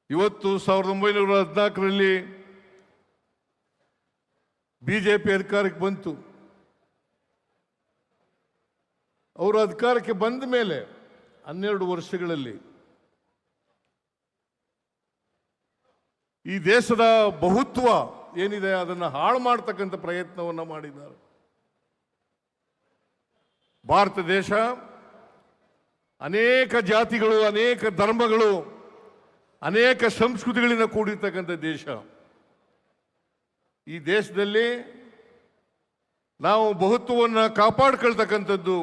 ಇವತ್ತು 1914ರಲ್ಲಿ ಬಿಜೆಪಿ ಅಧಿಕಾರಕ್ಕೆ ಬಂತು. ಅವರು ಅಧಿಕಾರಕ್ಕೆ ಬಂದ ಮೇಲೆ 12 ವರ್ಷಗಳಲ್ಲಿ ಈ ದೇಶದ ಬಹುತ್ವ ಏನಿದೆ ಅದನ್ನು ಹಾಳು ಮಾಡತಕ್ಕಂಥ ಪ್ರಯತ್ನವನ್ನು ಮಾಡಿದ್ದಾರೆ. ಭಾರತ ದೇಶ ಅನೇಕ ಜಾತಿಗಳು, ಅನೇಕ ಧರ್ಮಗಳು, ಅನೇಕ ಸಂಸ್ಕೃತಿಗಳಿಂದ ಕೂಡಿರ್ತಕ್ಕಂಥ ದೇಶ. ಈ ದೇಶದಲ್ಲಿ ನಾವು ಬಹುತ್ವವನ್ನು ಕಾಪಾಡ್ಕೊಳ್ತಕ್ಕಂಥದ್ದು,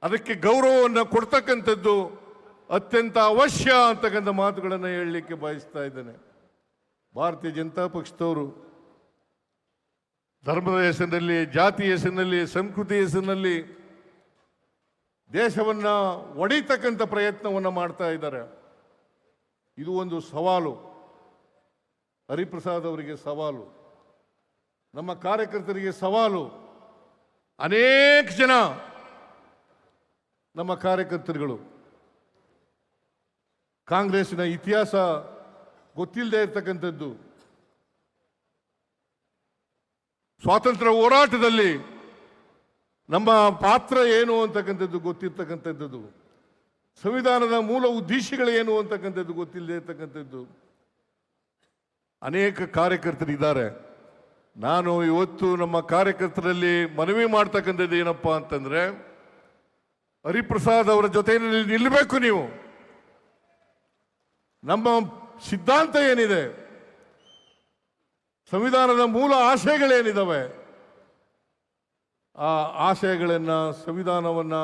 ಅದಕ್ಕೆ ಗೌರವವನ್ನು ಕೊಡ್ತಕ್ಕಂಥದ್ದು ಅತ್ಯಂತ ಅವಶ್ಯ ಅಂತಕ್ಕಂಥ ಮಾತುಗಳನ್ನು ಹೇಳಲಿಕ್ಕೆ ಬಯಸ್ತಾ ಇದ್ದೇನೆ. ಭಾರತೀಯ ಜನತಾ ಪಕ್ಷದವರು ಧರ್ಮದ ಹೆಸರಿನಲ್ಲಿ, ಜಾತಿ ಹೆಸರಿನಲ್ಲಿ, ಸಂಸ್ಕೃತಿ ಹೆಸರಿನಲ್ಲಿ ದೇಶವನ್ನು ಒಡೆಯತಕ್ಕಂಥ ಪ್ರಯತ್ನವನ್ನು ಮಾಡ್ತಾ ಇದ್ದಾರೆ. ಇದು ಒಂದು ಸವಾಲು. ಹರಿಪ್ರಸಾದ್ ಅವರಿಗೆ ಸವಾಲು, ನಮ್ಮ ಕಾರ್ಯಕರ್ತರಿಗೆ ಸವಾಲು. ಅನೇಕ ಜನ ನಮ್ಮ ಕಾರ್ಯಕರ್ತರುಗಳು ಕಾಂಗ್ರೆಸ್ಸಿನ ಇತಿಹಾಸ ಗೊತ್ತಿಲ್ಲದೆ ಇರತಕ್ಕಂಥದ್ದು, ಸ್ವಾತಂತ್ರ್ಯ ಹೋರಾಟದಲ್ಲಿ ನಮ್ಮ ಪಾತ್ರ ಏನು ಅಂತಕ್ಕಂಥದ್ದು ಗೊತ್ತಿರ್ತಕ್ಕಂಥದ್ದು, ಸಂವಿಧಾನದ ಮೂಲ ಉದ್ದೇಶಗಳು ಏನು ಅಂತಕ್ಕಂಥದ್ದು ಗೊತ್ತಿಲ್ಲದೆ ಇರತಕ್ಕಂಥದ್ದು ಅನೇಕ ಕಾರ್ಯಕರ್ತರಿದ್ದಾರೆ. ನಾನು ಇವತ್ತು ನಮ್ಮ ಕಾರ್ಯಕರ್ತರಲ್ಲಿ ಮನವಿ ಮಾಡ್ತಕ್ಕಂಥದ್ದು ಏನಪ್ಪಾ ಅಂತಂದ್ರೆ, ಹರಿಪ್ರಸಾದ್ ಅವರ ಜೊತೆಯಲ್ಲಿ ನಿಲ್ಲಬೇಕು. ನೀವು ನಮ್ಮ ಸಿದ್ಧಾಂತ ಏನಿದೆ, ಸಂವಿಧಾನದ ಮೂಲ ಆಶಯಗಳೇನಿದ್ದಾವೆ, ಆ ಆಶಯಗಳನ್ನು, ಸಂವಿಧಾನವನ್ನು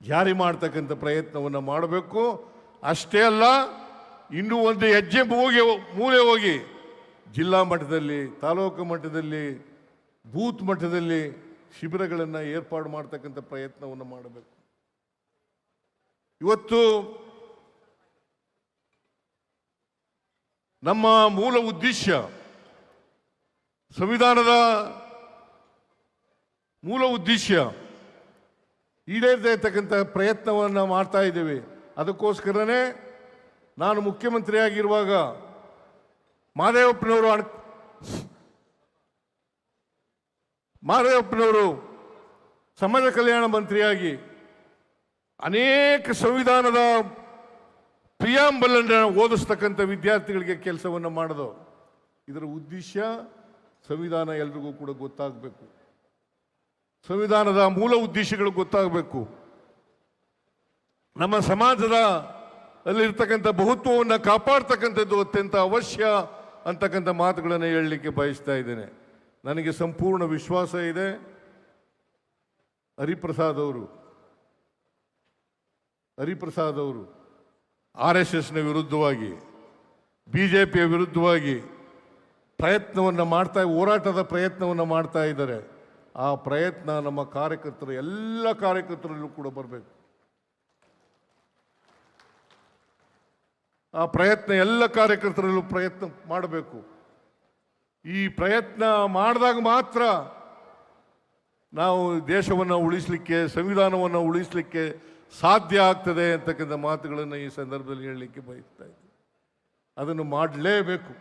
ಜಾರಿ ಮಾಡ್ತಕ್ಕಂಥ ಪ್ರಯತ್ನವನ್ನು ಮಾಡಬೇಕು. ಅಷ್ಟೇ ಅಲ್ಲ, ಇನ್ನೂ ಒಂದು ಹೆಜ್ಜೆ ಮೂಲೆ ಹೋಗಿ ಜಿಲ್ಲಾ ಮಟ್ಟದಲ್ಲಿ, ತಾಲೂಕು ಮಟ್ಟದಲ್ಲಿ, ಬೂತ್ ಮಟ್ಟದಲ್ಲಿ ಶಿಬಿರಗಳನ್ನು ಏರ್ಪಾಡು ಮಾಡ್ತಕ್ಕಂಥ ಪ್ರಯತ್ನವನ್ನು ಮಾಡಬೇಕು. ಇವತ್ತು ನಮ್ಮ ಮೂಲ ಉದ್ದೇಶ, ಸಂವಿಧಾನದ ಮೂಲ ಉದ್ದೇಶ ಈಡೇರದೇ ಇರತಕ್ಕಂಥ ಪ್ರಯತ್ನವನ್ನು ಮಾಡ್ತಾ ಇದ್ದೇವೆ. ಅದಕ್ಕೋಸ್ಕರನೇ ನಾನು ಮುಖ್ಯಮಂತ್ರಿಯಾಗಿರುವಾಗ ಮಾದೇವಪ್ಪನವರು ಸಮಾಜ ಕಲ್ಯಾಣ ಮಂತ್ರಿಯಾಗಿ ಅನೇಕ ಸಂವಿಧಾನದ ಪ್ರಿಯಾಂಬಲನ್ನು ಓದಿಸ್ತಕ್ಕಂಥ ವಿದ್ಯಾರ್ಥಿಗಳಿಗೆ ಕೆಲಸವನ್ನು ಮಾಡೋದು. ಇದರ ಉದ್ದೇಶ ಸಂವಿಧಾನ ಎಲ್ರಿಗೂ ಕೂಡ ಗೊತ್ತಾಗಬೇಕು, ಸಂವಿಧಾನದ ಮೂಲ ಉದ್ದೇಶಗಳು ಗೊತ್ತಾಗಬೇಕು. ನಮ್ಮ ಸಮಾಜದ ಅಲ್ಲಿರ್ತಕ್ಕಂಥ ಬಹುತ್ವವನ್ನು ಕಾಪಾಡ್ತಕ್ಕಂಥದ್ದು ಅತ್ಯಂತ ಅವಶ್ಯ ಅಂತಕ್ಕಂಥ ಮಾತುಗಳನ್ನು ಹೇಳಲಿಕ್ಕೆ ಬಯಸ್ತಾ ಇದ್ದೇನೆ. ನನಗೆ ಸಂಪೂರ್ಣ ವಿಶ್ವಾಸ ಇದೆ, ಹರಿಪ್ರಸಾದ್ ಅವರು RSSನ ವಿರುದ್ಧವಾಗಿ, ಬಿಜೆಪಿಯ ವಿರುದ್ಧವಾಗಿ ಹೋರಾಟದ ಪ್ರಯತ್ನವನ್ನು ಮಾಡ್ತಾ ಇದ್ದಾರೆ. ಆ ಪ್ರಯತ್ನ ನಮ್ಮ ಕಾರ್ಯಕರ್ತರು, ಎಲ್ಲ ಕಾರ್ಯಕರ್ತರಲ್ಲೂ ಕೂಡ ಬರಬೇಕು. ಆ ಪ್ರಯತ್ನ ಎಲ್ಲ ಕಾರ್ಯಕರ್ತರಲ್ಲೂ ಪ್ರಯತ್ನ ಮಾಡಬೇಕು. ಈ ಪ್ರಯತ್ನ ಮಾಡಿದಾಗ ಮಾತ್ರ ನಾವು ದೇಶವನ್ನು ಉಳಿಸಲಿಕ್ಕೆ, ಸಂವಿಧಾನವನ್ನು ಉಳಿಸಲಿಕ್ಕೆ ಸಾಧ್ಯ ಆಗ್ತದೆ ಅಂತಕ್ಕಂಥ ಮಾತುಗಳನ್ನು ಈ ಸಂದರ್ಭದಲ್ಲಿ ಹೇಳಲಿಕ್ಕೆ ಬಯಸ್ತಾ ಇದ್ದೀನಿ. ಅದನ್ನು ಮಾಡಲೇಬೇಕು.